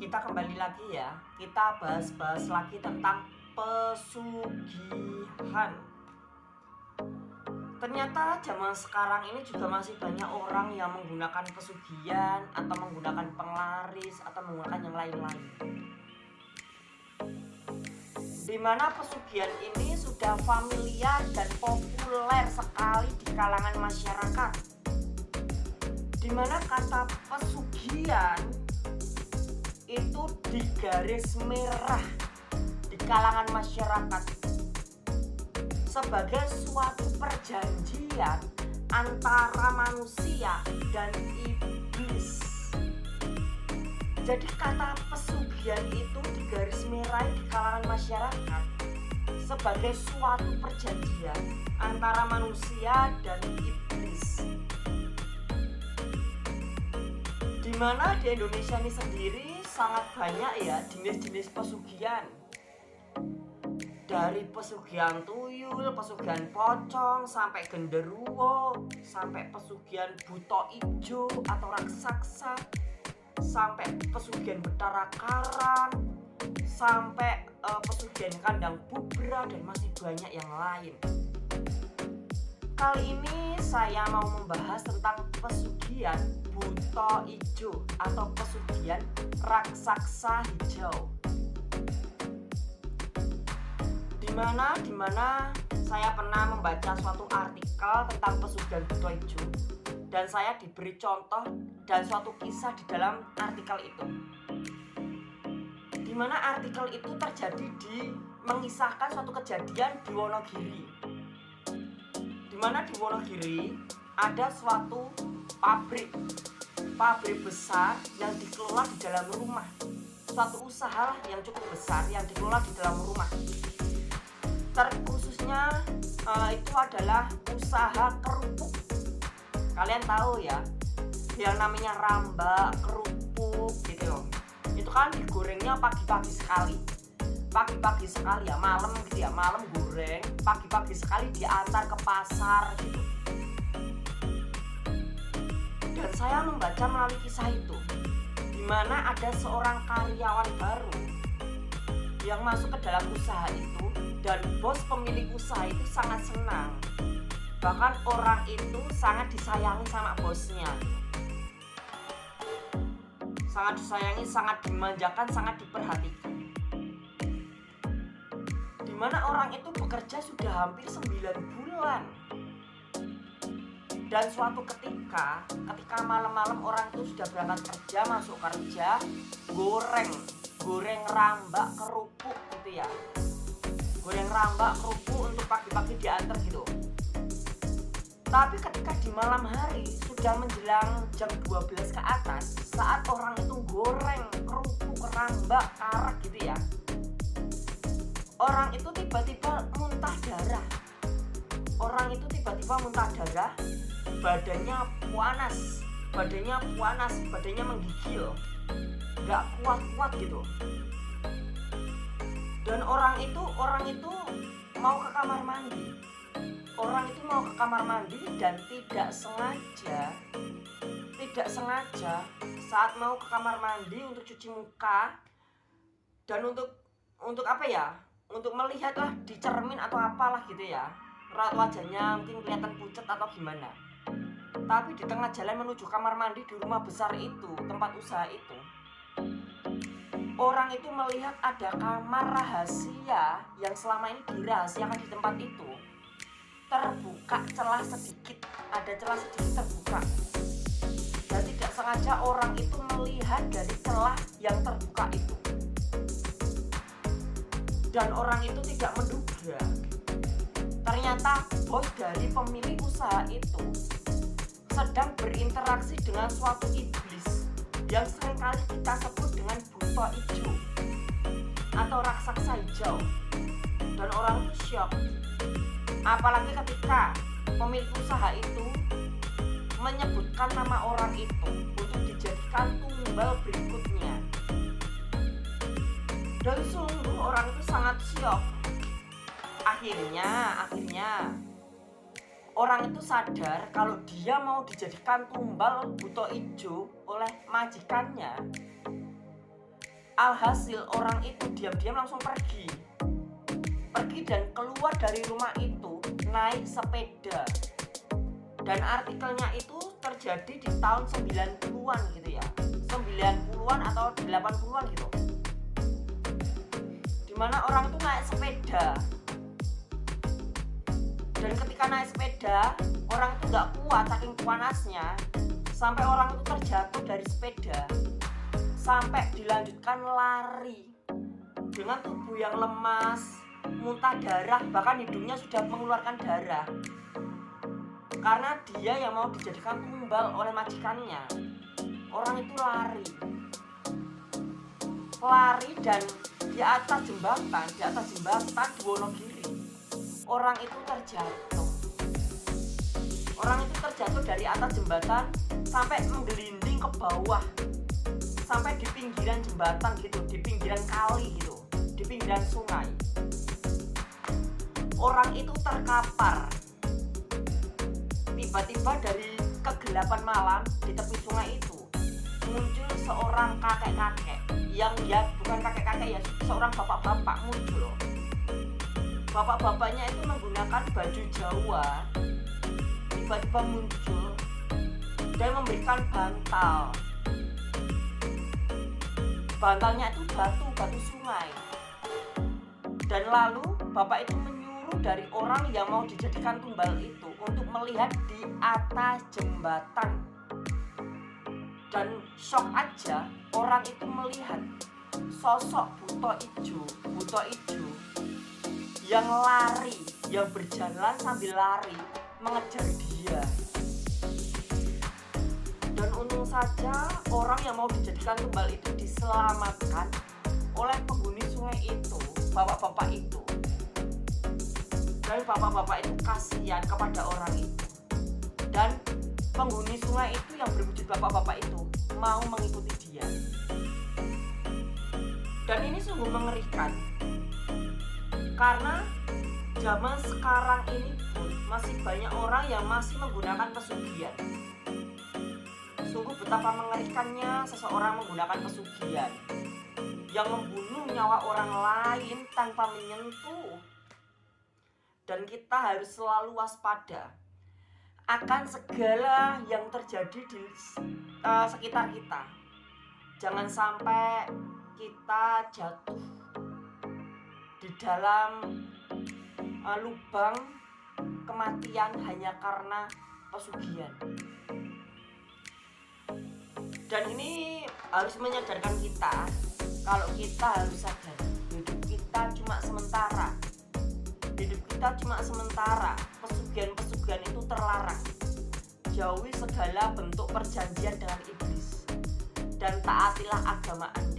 kita kembali lagi ya. Kita bahas-bahas lagi tentang pesugihan. Ternyata zaman sekarang ini juga masih banyak orang yang menggunakan pesugihan atau menggunakan penglaris atau menggunakan yang lain-lain. Dimana pesugihan ini sudah familiar dan populer sekali di kalangan masyarakat. Dimana kata pesugihan itu digaris merah di kalangan masyarakat sebagai suatu perjanjian antara manusia dan iblis. Jadi kata pesugihan itu digaris merah di kalangan masyarakat sebagai suatu perjanjian antara manusia dan iblis. Dimana di Indonesia ini sendiri sangat banyak ya jenis-jenis pesugihan. Dari pesugihan tuyul, pesugihan pocong, sampai genderuwo, sampai pesugihan buto ijo atau raksasa, sampai pesugihan betara karang, sampai pesugihan kandang bubra, dan masih banyak yang lain. Kali ini saya mau membahas tentang pesugihan buto ijo atau pesugihan raksasa hijau. Dimana saya pernah membaca suatu artikel tentang pesugihan buto ijo dan saya diberi contoh dan suatu kisah di dalam artikel itu. Dimana artikel itu terjadi mengisahkan suatu kejadian di Wonogiri. Dimana di Wonogiri ada suatu pabrik besar yang dikelola di dalam rumah. Suatu usaha yang cukup besar yang dikelola di dalam rumah. Terkhususnya itu adalah usaha kerupuk. Kalian tahu ya, yang namanya rambak, kerupuk gitu loh. Itu kan digorengnya pagi-pagi sekali ya, malam gitu ya, malam goreng, pagi-pagi sekali diantar ke pasar gitu. Dan saya membaca melalui kisah itu, di mana ada seorang karyawan baru yang masuk ke dalam usaha itu, dan bos pemilik usaha itu sangat senang. Bahkan orang itu sangat disayangi sama bosnya. Sangat disayangi, sangat dimanjakan, sangat diperhatikan. Dimana orang itu bekerja sudah hampir 9 bulan. Dan suatu ketika malam-malam orang itu sudah berangkat kerja, masuk kerja, goreng rambak kerupuk gitu ya. Goreng rambak kerupuk untuk pagi-pagi diantar gitu. Tapi ketika di malam hari sudah menjelang jam 12 ke atas, saat orang itu goreng kerupuk rambak karak gitu ya, orang itu tiba-tiba muntah darah. Badannya panas, menggigil, gak kuat gitu. Dan orang itu mau ke kamar mandi. Dan tidak sengaja saat mau ke kamar mandi untuk cuci muka dan untuk apa ya? Untuk melihatlah di cermin atau apalah gitu ya. Raut wajahnya mungkin kelihatan pucat atau gimana. Tapi di tengah jalan menuju kamar mandi di rumah besar itu, tempat usaha itu, orang itu melihat ada kamar rahasia yang selama ini dirahasiakan di tempat itu. Terbuka celah sedikit terbuka. Dan tidak sengaja orang itu melihat dari celah yang terbuka itu. Dan orang itu tidak menduga, ternyata bos dari pemilik usaha itu sedang berinteraksi dengan suatu iblis yang seringkali kita sebut dengan buto ijo atau raksasa hijau. Dan orang itu syok, apalagi ketika pemilik usaha itu menyebutkan nama orang itu untuk dijadikan tumbal berikutnya. Dan sungguh orang itu sangat syok. Akhirnya orang itu sadar kalau dia mau dijadikan tumbal buto ijo oleh majikannya. Alhasil orang itu diam-diam langsung pergi dan keluar dari rumah itu naik sepeda. Dan artikelnya itu terjadi di tahun 90-an gitu ya, 90-an atau 80-an gitu, dimana orang itu naik sepeda. Dan ketika naik sepeda, orang itu gak kuat saking panasnya, sampai orang itu terjatuh dari sepeda, sampai dilanjutkan lari dengan tubuh yang lemas, muntah darah, bahkan hidungnya sudah mengeluarkan darah, karena dia yang mau dijadikan tumbal oleh majikannya. Orang itu lari dan di atas jembatan di Wonogiri, orang itu terjatuh dari atas jembatan sampai menggelinding ke bawah, sampai di pinggiran jembatan gitu, di pinggiran kali gitu, di pinggiran sungai. Orang itu terkapar. Tiba-tiba dari kegelapan malam di tepi sungai itu muncul seorang kakek-kakek, yang ya bukan kakek-kakek ya, seorang bapak-bapak muncul. Bapak-bapaknya itu menggunakan baju Jawa, tiba-tiba muncul dan memberikan bantal. Bantalnya itu batu sungai. Dan lalu bapak itu menyuruh dari orang yang mau dijadikan tumbal itu untuk melihat di atas jembatan. Dan shock aja, orang itu melihat sosok buto ijo yang lari, yang berjalan sambil lari mengejar dia. Dan untung saja orang yang mau dijadikan tumbal itu diselamatkan oleh penghuni sungai itu, bapak-bapak itu. Dan bapak-bapak itu kasihan kepada orang itu. Dan penghuni sungai itu yang berwujud bapak-bapak itu mau mengikuti dia. Dan ini sungguh mengerikan, karena zaman sekarang ini pun masih banyak orang yang masih menggunakan pesugihan. Sungguh betapa mengerikannya seseorang menggunakan pesugihan yang membunuh nyawa orang lain tanpa menyentuh. Dan kita harus selalu waspada akan segala yang terjadi di sekitar kita. Jangan sampai kita jatuh di dalam lubang kematian hanya karena pesugihan. Dan ini harus menyadarkan kita kalau kita harus sadar hidup kita cuma sementara. Pesugihan itu terlarang. Jauhi segala bentuk perjanjian dengan iblis dan taatilah agama Anda.